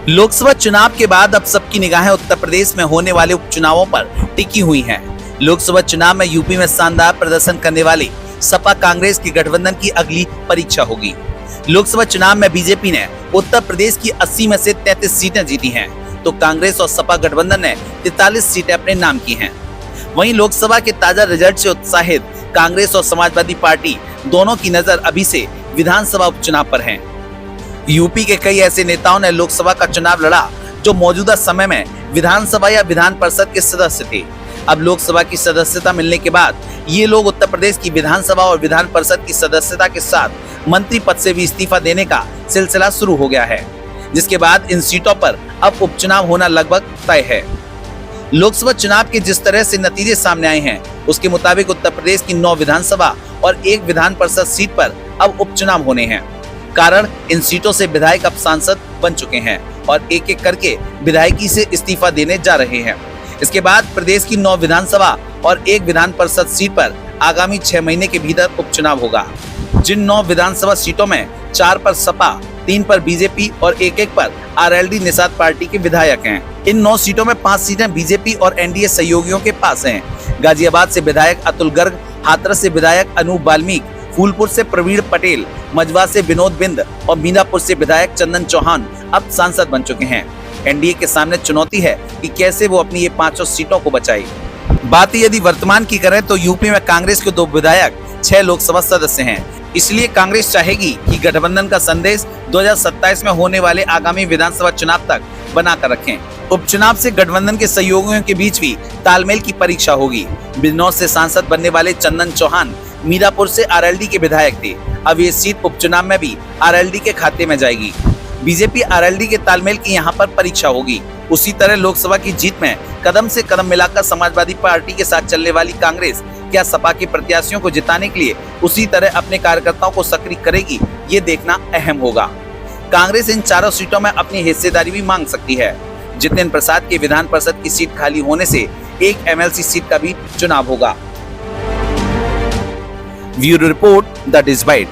लोकसभा चुनाव के बाद अब सबकी निगाहें उत्तर प्रदेश में होने वाले उपचुनावों पर टिकी हुई हैं। लोकसभा चुनाव में यूपी में शानदार प्रदर्शन करने वाले सपा कांग्रेस की गठबंधन की अगली परीक्षा होगी। लोकसभा चुनाव में बीजेपी ने उत्तर प्रदेश की 80 में से 33 सीटें जीती हैं, तो कांग्रेस और सपा गठबंधन ने 43 सीटें अपने नाम की हैं। वहीं लोकसभा के ताजा रिजल्ट से उत्साहित कांग्रेस और समाजवादी पार्टी दोनों की नजर अभी से विधानसभा उपचुनाव पर है। यूपी के कई ऐसे नेताओं ने लोकसभा का चुनाव लड़ा जो मौजूदा समय में विधानसभा या विधान परिषद के सदस्य थे। अब लोकसभा की सदस्यता मिलने के बाद ये लोग उत्तर प्रदेश की विधानसभा और विधान परिषद की सदस्यता के साथ मंत्री पद से भी इस्तीफा देने का सिलसिला शुरू हो गया है, जिसके बाद इन सीटों पर अब उपचुनाव होना लगभग तय है। लोकसभा चुनाव के जिस तरह से नतीजे सामने आए हैं, उसके मुताबिक उत्तर प्रदेश की 9 विधानसभा और 1 विधान परिषद सीट पर अब उपचुनाव होने हैं। कारण इन सीटों से विधायक अब सांसद बन चुके हैं और एक एक करके विधायकी से इस्तीफा देने जा रहे हैं। इसके बाद प्रदेश की 9 विधानसभा और 1 विधान परिषद सीट पर आगामी 6 महीने के भीतर उपचुनाव होगा। जिन 9 विधानसभा सीटों में 4 पर सपा, 3 पर बीजेपी और 1 पर आरएलडी निषाद पार्टी के विधायक हैं। इन 9 सीटों में 5 सीटें बीजेपी और एनडीए सहयोगियों के पास हैं। गाजियाबाद से विधायक अतुल गर्ग, हाथरस से विधायक अनूप वाल्मीकि, फूलपुर से प्रवीण पटेल, मजवा से विनोद बिंद और मीनापुर से विधायक चंदन चौहान अब सांसद बन चुके हैं। एनडीए के सामने चुनौती है कि कैसे वो अपनी ये 5 सीटों को बचाए। बात यदि वर्तमान की करें तो यूपी में कांग्रेस के 2 विधायक 6 लोकसभा सदस्य हैं। इसलिए कांग्रेस चाहेगी कि गठबंधन का संदेश 2027 में होने वाले आगामी विधानसभा चुनाव तक बनाकर रखें। उपचुनाव से गठबंधन के सहयोगियों के बीच भी तालमेल की परीक्षा होगी। बिजनौर से सांसद बनने वाले चंदन चौहान मीरापुर से आरएलडी के विधायक थे। अब ये सीट उपचुनाव में भी आरएलडी के खाते में जाएगी। बीजेपी आरएलडी के तालमेल की यहाँ पर परीक्षा होगी। उसी तरह लोकसभा की जीत में कदम से कदम मिलाकर समाजवादी पार्टी के साथ चलने वाली कांग्रेस क्या सपा के प्रत्याशियों को जिताने के लिए उसी तरह अपने कार्यकर्ताओं को सक्रिय करेगी, ये देखना अहम होगा। कांग्रेस इन 4 सीटों में अपनी हिस्सेदारी भी मांग सकती है। जितेंद्र प्रसाद के विधान परिषद की सीट खाली होने से एक एमएलसी सीट का भी चुनाव होगा। Bureau report, the डिस्बाइट।